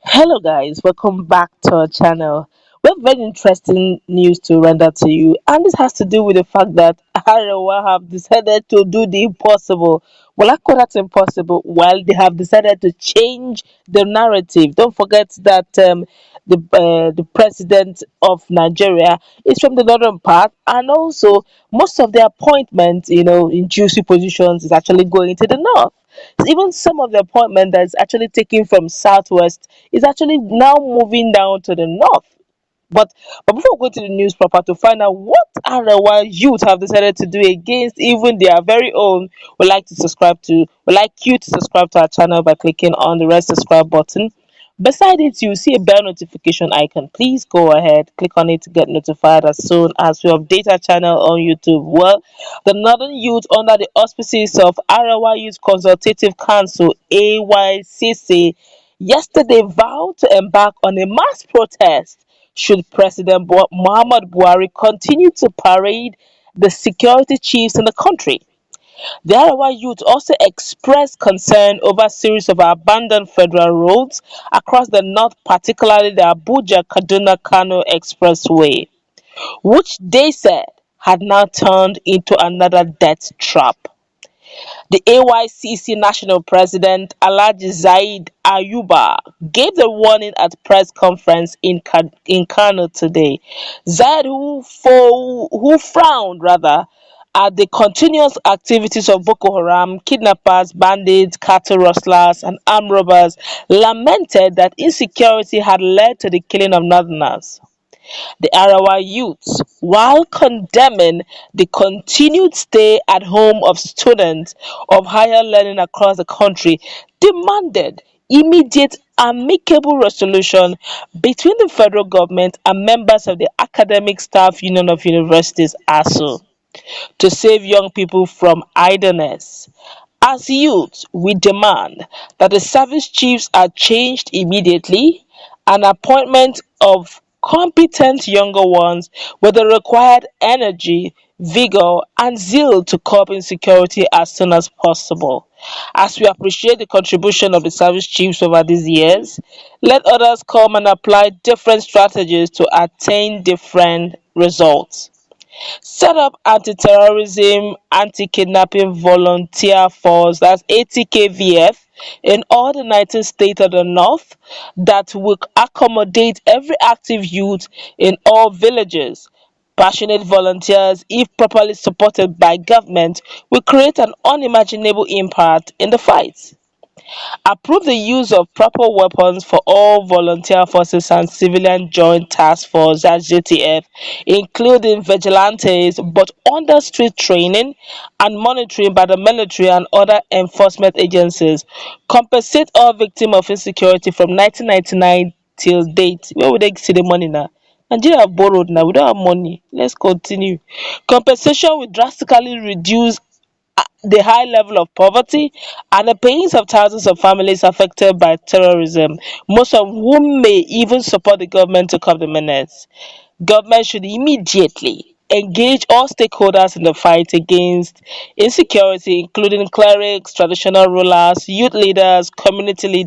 Hello, guys, welcome back to our channel. We have very interesting news to render to you, and this has to do with the fact that Arewa have decided to do the impossible. Well, I call that impossible. Well, they have decided to change the narrative. Don't forget that the president of Nigeria is from the northern part, and also most of the appointments, in juicy positions, is actually going to the north. Even some of the appointment that's actually taken from southwest is actually now moving down to the north. But before we go to the news proper to find out what Arewa youth have decided to do against even their very own, would like you to subscribe to our channel by clicking on the red subscribe button. Beside it, you see a bell notification icon. Please go ahead, click on it to get notified as soon as we update our channel on YouTube. Well, the Northern Youth, under the auspices of Arewa Youth Consultative Council (AYCC), yesterday vowed to embark on a mass protest should President Muhammad Buhari continue to parade the security chiefs in the country. The Arewa youth also expressed concern over a series of abandoned federal roads across the north, particularly the Abuja Kaduna Kano expressway, which they said had now turned into another death trap. The AYCC national president, Alhaja Zaid Ayuba, gave the warning at press conference in Kano today. Zaid, who frowned rather at the continuous activities of Boko Haram, kidnappers, bandits, cattle rustlers, and armed robbers, lamented that insecurity had led to the killing of northerners. The Arewa youths, while condemning the continued stay at home of students of higher learning across the country, demanded immediate amicable resolution between the federal government and members of the Academic Staff Union of Universities (ASUU) to save young people from idleness. As youths, we demand that the service chiefs are changed immediately and appointment of competent younger ones with the required energy, vigor, and zeal to curb insecurity as soon as possible. As we appreciate the contribution of the service chiefs over these years, let others come and apply different strategies to attain different results. Set up anti-terrorism, anti-kidnapping volunteer force, that's ATKVF, in all the 19 states of the north that will accommodate every active youth in all villages. Passionate volunteers, if properly supported by government, will create an unimaginable impact in the fight. Approve the use of proper weapons for all volunteer forces and civilian joint task force, that's JTF, including vigilantes, but under strict training and monitoring by the military and other enforcement agencies. Compensate all victims of insecurity from 1999 till date. Where would they see the money now? Nigeria have borrowed now. We don't have money. Let's continue. Compensation will drastically reduce the high level of poverty and the pains of thousands of families affected by terrorism, most of whom may even support the government to curb the menace. Government should immediately engage all stakeholders in the fight against insecurity, including clerics, traditional rulers, youth leaders, community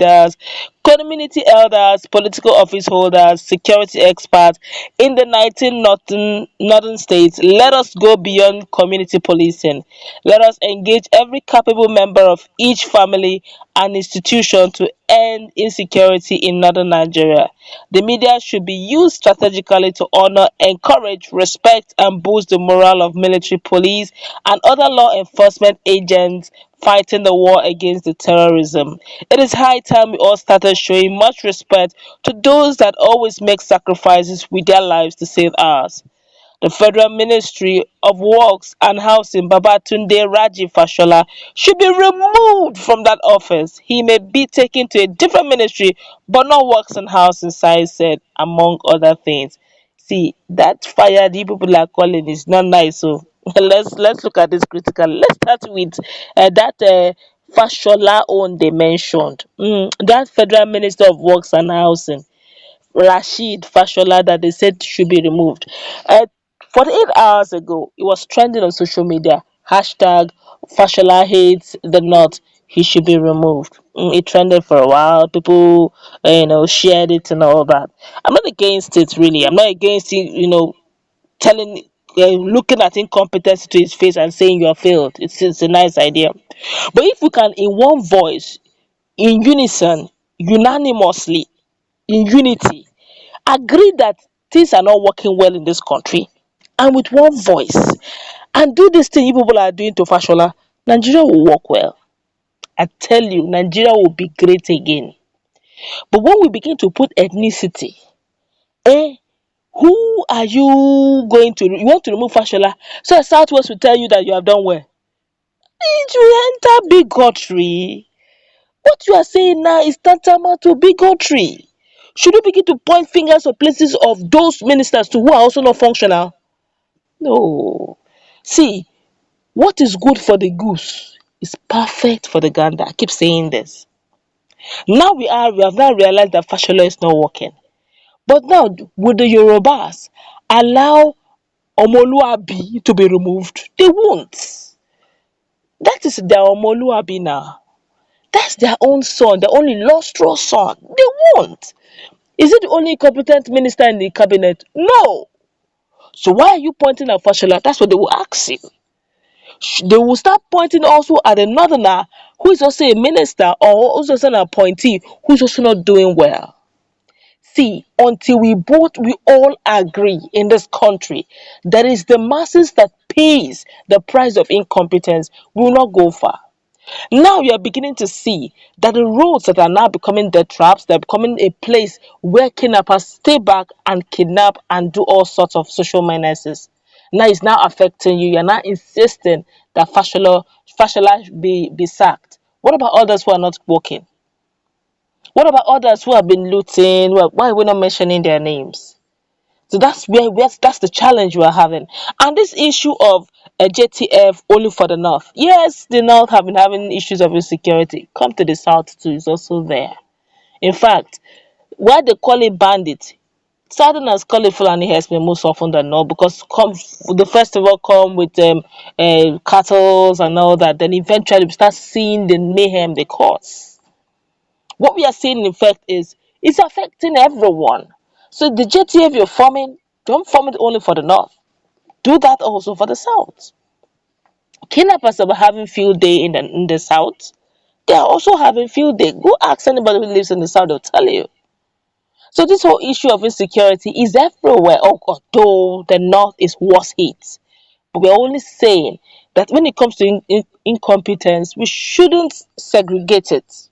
elders, political office holders, security experts in the 19 northern states. Let us go beyond community policing. Let us engage every capable member of each family and institution to end insecurity in northern Nigeria. The media should be used strategically to honor, encourage, respect, and boost the morale of military, police, and other law enforcement agents fighting the war against the terrorism. It is high time we all started showing much respect to those that always make sacrifices with their lives to save ours. The Federal Ministry of Works and Housing, Babatunde Raji Fashola, should be removed from that office. He may be taken to a different ministry, but not Works and Housing, Science said, among other things. See, that fire the people are calling is not nice. So let's look at this critically. Let's start with that Fashola own they mentioned. That Federal Minister of Works and Housing. Rashid Fashola, that they said should be removed. 48 hours ago, it was trending on social media. Hashtag Fashola hates the North. he should be removed. It trended for a while. People, shared it and all that. I'm not against it, really. I'm not against it, telling, looking at incompetence to his face and saying you are failed. It's a nice idea. But if we can, in one voice, in unison, unanimously, in unity, agree that things are not working well in this country, and with one voice, and do this thing you people are doing to Fashola, Nigeria will work well. I tell you, Nigeria will be great again. But when we begin to put ethnicity, eh, who are you going to? You want to remove Fashola? So Southwest will tell you that you have done well. It will enter bigotry. What you are saying now is tantamount to bigotry. Should we begin to point fingers of places of those ministers to who are also not functional? No. See, what is good for the goose is perfect for the gander. I keep saying this. Now we have now realized that Fashola is not working. But now, would the Yorubas allow Omoluabi to be removed? They won't. That is their Omoluabi now. That's their own son, their only lustrous son. They won't. Is it the only competent minister in the cabinet? No. So why are you pointing at Fashola? That's what they will ask you. They will start pointing also at the northerner who is also a minister or who's also an appointee who's also not doing well. See, until we all agree in this country that is the masses that pays the price of incompetence, we will not go far. Now you are beginning to see that the roads that are now becoming death traps, they're becoming a place where kidnappers stay back and kidnap and do all sorts of social menaces. Now it's now affecting you. You're now insisting that Fashola be sacked. What about others who are not working? What about others who have been looting? Well, why are we not mentioning their names? So that's the challenge we are having. And this issue of JTF only for the north. Yes, the north have been having issues of insecurity. Come to the south too, it's also there. In fact, why they call it bandit, southerners call it Fulani herdsmen most often than not, because the festival come with cattle and all that. Then eventually we start seeing the mayhem they cause. What we are seeing in effect is it's affecting everyone. So the JTF you're forming, don't form it only for the north. Do that also for the south. Kidnappers are having field day in the south. They are also having field day. Go ask anybody who lives in the south, they'll tell you. So this whole issue of insecurity is everywhere, although the north is worse hit. But we're only saying that when it comes to incompetence, we shouldn't segregate it.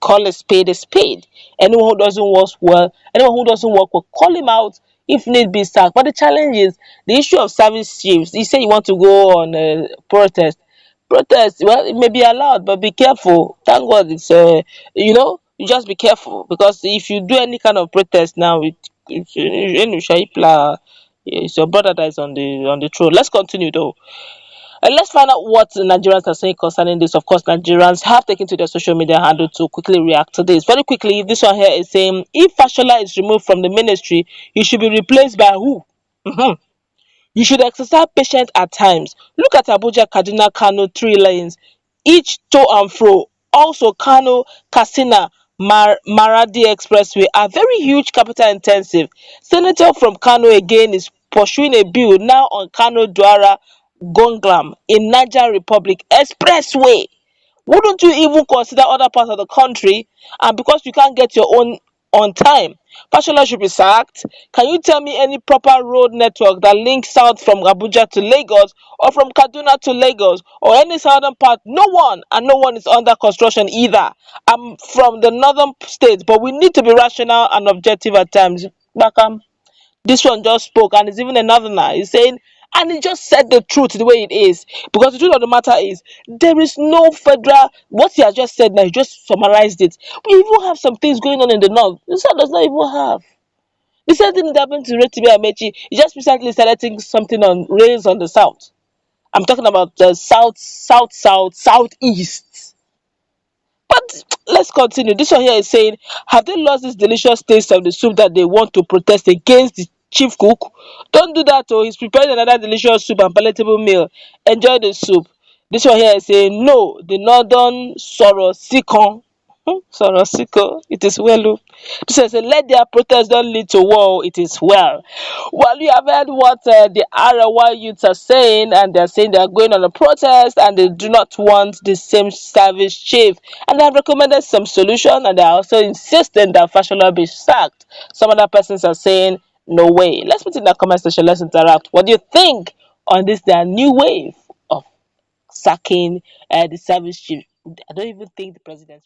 Call a spade a spade. Anyone who doesn't work well, anyone who doesn't work well, call him out if need be sacked. But the challenge is the issue of service chiefs. You say you want to go on a protest. Protest, well, it may be allowed, but be careful. Thank God it's you just be careful, because if you do any kind of protest now, it's your brother that is on the throne. Let's continue though. And let's find out what the Nigerians are saying concerning this. Of course, Nigerians have taken to their social media handle to quickly react to this. Very quickly, this one here is saying, if Fashola is removed from the ministry, he should be replaced by who? You should exercise patience at times. Look at Abuja, Kaduna, Kano, 3 lanes, each to and fro. Also, Kano, Katsina, Maradi Expressway are very huge, capital intensive. Senator from Kano again is pursuing a bill now on Kano Douara Gonglam in Niger Republic Expressway. Wouldn't you even consider other parts of the country? And because you can't get your own on time, Fashola should be sacked. Can you tell me any proper road network that links south from Abuja to Lagos, or from Kaduna to Lagos, or any southern part? No one, and no one is under construction either. I'm from the northern states, but we need to be rational and objective at times. Bakam, this one just spoke, and it's even another now. He's saying, and he just said the truth the way it is. Because the truth of the matter is, there is no federal. What he has just said now, he just summarized it. We even have some things going on in the north. The south does not even have. The same thing that happened to Retibi Amechi. He just recently started thinking something on rails on the south. I'm talking about the southeast. But let's continue. This one here is saying, have they lost this delicious taste of the soup that they want to protest against the chief cook? Don't do that, oh, he's preparing another delicious soup and palatable meal. Enjoy the soup. This one here is saying no, the northern Sorosikan. Sorosiko, it is well. This one say let their protest don't lead to war, it is well. Well, you have heard what the Arewa youths are saying, and they're saying they are going on a protest and they do not want the same service chief. And they have recommended some solution, and they are also insisting that Fashola be sacked. Some other persons are saying no way. Let's put it in the comment section, let's interact. What do you think on this their new wave of sacking the service chief? I don't even think the president